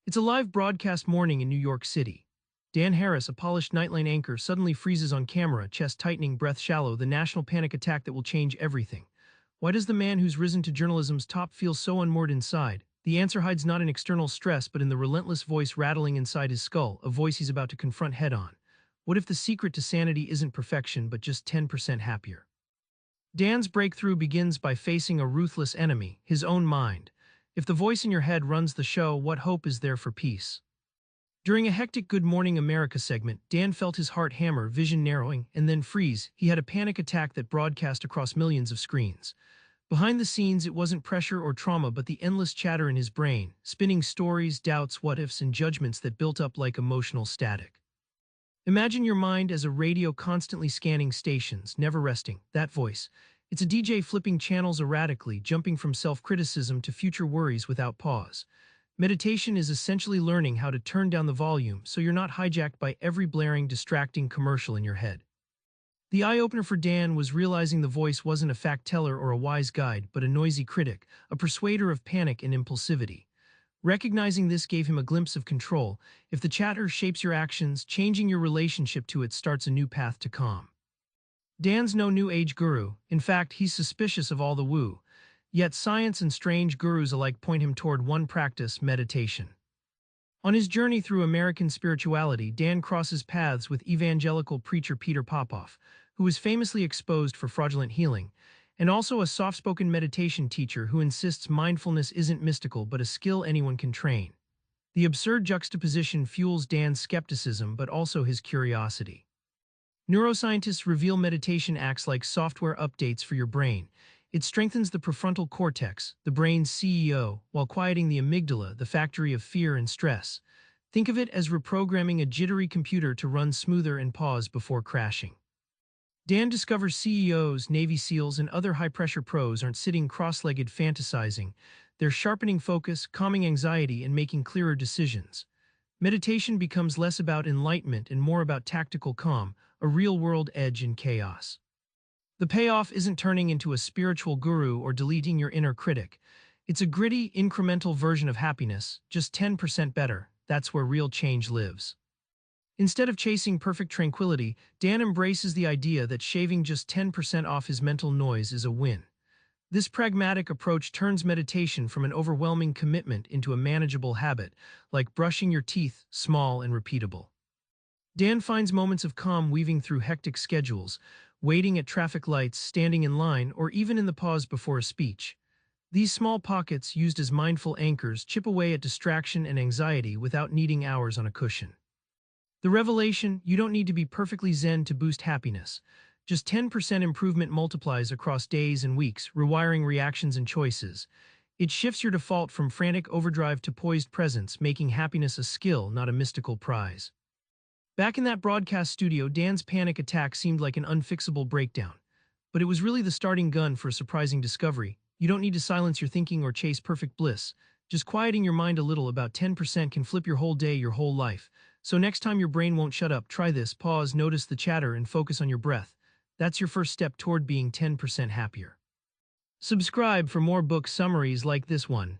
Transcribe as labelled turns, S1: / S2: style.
S1: It's a live broadcast morning in New York City. Dan Harris, a polished Nightline anchor, suddenly freezes on camera, chest tightening, breath shallow, the national panic attack that will change everything. Why does the man who's risen to journalism's top feel so unmoored inside? The answer hides not in external stress, but in the relentless voice rattling inside his skull, a voice he's about to confront head-on. What if the secret to sanity isn't perfection, but just 10% happier? Dan's breakthrough begins by facing a ruthless enemy, his own mind. If the voice in your head runs the show, what hope is there for peace? During a hectic Good Morning America segment, Dan felt his heart hammer, vision narrowing, and then freeze. He had a panic attack that broadcast across millions of screens. Behind the scenes, it wasn't pressure or trauma, but the endless chatter in his brain, spinning stories, doubts, what-ifs, and judgments that built up like emotional static. Imagine your mind as a radio constantly scanning stations, never resting. That voice. It's a DJ flipping channels erratically, jumping from self-criticism to future worries without pause. Meditation is essentially learning how to turn down the volume so you're not hijacked by every blaring, distracting commercial in your head. The eye-opener for Dan was realizing the voice wasn't a fact-teller or a wise guide, but a noisy critic, a persuader of panic and impulsivity. Recognizing this gave him a glimpse of control. If the chatter shapes your actions, changing your relationship to it starts a new path to calm. Dan's no new age guru. In fact, he's suspicious of all the woo. Yet science and strange gurus alike point him toward one practice: meditation. On his journey through American spirituality, Dan crosses paths with evangelical preacher Peter Popoff, who was famously exposed for fraudulent healing, and also a soft-spoken meditation teacher who insists mindfulness isn't mystical but a skill anyone can train. The absurd juxtaposition fuels Dan's skepticism but also his curiosity. Neuroscientists reveal meditation acts like software updates for your brain. It strengthens the prefrontal cortex, the brain's CEO, while quieting the amygdala, the factory of fear and stress. Think of it as reprogramming a jittery computer to run smoother and pause before crashing. Dan discovers CEOs, Navy SEALs, and other high-pressure pros aren't sitting cross-legged fantasizing. They're sharpening focus, calming anxiety, and making clearer decisions. Meditation becomes less about enlightenment and more about tactical calm, a real-world edge in chaos. The payoff isn't turning into a spiritual guru or deleting your inner critic. It's a gritty, incremental version of happiness, just 10% better. That's where real change lives. Instead of chasing perfect tranquility, Dan embraces the idea that shaving just 10% off his mental noise is a win. This pragmatic approach turns meditation from an overwhelming commitment into a manageable habit, like brushing your teeth, small and repeatable. Dan finds moments of calm weaving through hectic schedules, waiting at traffic lights, standing in line, or even in the pause before a speech. These small pockets, used as mindful anchors, chip away at distraction and anxiety without needing hours on a cushion. The revelation: you don't need to be perfectly zen to boost happiness. Just 10% improvement multiplies across days and weeks, rewiring reactions and choices. It shifts your default from frantic overdrive to poised presence, making happiness a skill, not a mystical prize. Back in that broadcast studio, Dan's panic attack seemed like an unfixable breakdown. But it was really the starting gun for a surprising discovery. You don't need to silence your thinking or chase perfect bliss. Just quieting your mind a little, about 10%, can flip your whole day, your whole life. So next time your brain won't shut up, try this: pause, notice the chatter, and focus on your breath. That's your first step toward being 10% happier. Subscribe for more book summaries like this one.